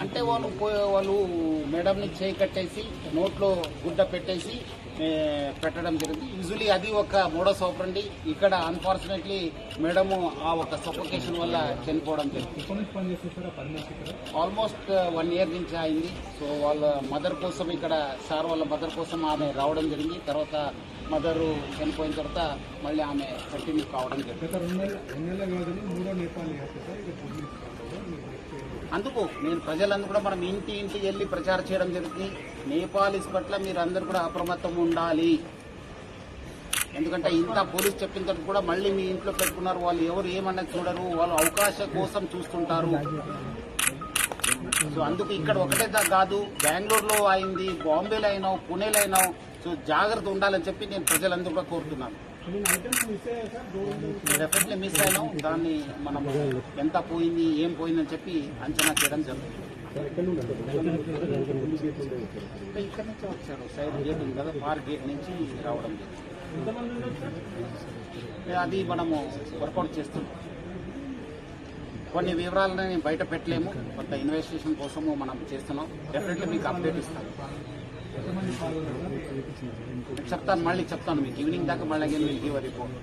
అంటే వాళ్ళు మేడంని చేయి కట్టేసి నోట్లో గుడ్డ పెట్టేసి పెట్టడం జరిగింది. యూజువలీ అది ఒక మోడస్ ఆపరండి. ఇక్కడ అన్ఫార్చునేట్లీ మేడము ఆ ఒక సఫోకేషన్ వల్ల చనిపోవడం జరిగింది. ఆల్మోస్ట్ 1 year నుంచి అయింది. సో వాళ్ళ మదర్ కోసం ఇక్కడ సార్ వాళ్ళ మదర్ కోసం ఆమె రావడం జరిగింది. తర్వాత మదరు చనిపోయిన తర్వాత మళ్ళీ ఆమె కంటిన్యూ కావడం జరిగింది. అందుకు నేను ప్రజలందరూ కూడా మనం ఇంటికి వెళ్ళి ప్రచారం చేయడం జరుగుతుంది. నేపాలీస్ పట్ల మీరు అందరూ కూడా అప్రమత్తం ఉండాలి. ఎందుకంటే ఇంత పోలీస్ చెప్పిన తర్వాత కూడా మళ్ళీ మీ ఇంట్లో పెట్టుకున్నారు. వాళ్ళు ఎవరు ఏమన్నది చూడరు, వాళ్ళు అవకాశం కోసం చూస్తుంటారు. సో అందుకు ఇక్కడ ఒకటే కాదు, బెంగళూరులో అయింది, బాంబేలో అయినావు, పూణేలో అయినావు. సో జాగ్రత్త ఉండాలని చెప్పి నేను ప్రజలందరూ కూడా కోరుతున్నాను. డెఫినెట్లీ మిస్ అయినాం. దాన్ని మనం ఎంత పోయింది, ఏం పోయిందని చెప్పి అంచనా చేయడం జరుగుతుంది. ఇక్కడ నుంచి వచ్చారు, సైడ్ గేట్ ఉంది కదా, పార్క్ గేట్ నుంచి రావడం జరిగింది. అది మనము వర్కౌట్ చేస్తున్నాం. కొన్ని వివరాలను బయట పెట్టలేము, కొంత ఇన్వెస్టిగేషన్ కోసము మనం చేస్తున్నాం. డెఫినెట్లీ మీకు అప్డేట్ ఇస్తాను. చెప్తాను, మళ్ళీ చెప్తాను మీకు ఈవినింగ్ దాకా. మళ్ళీ రిపోర్ట్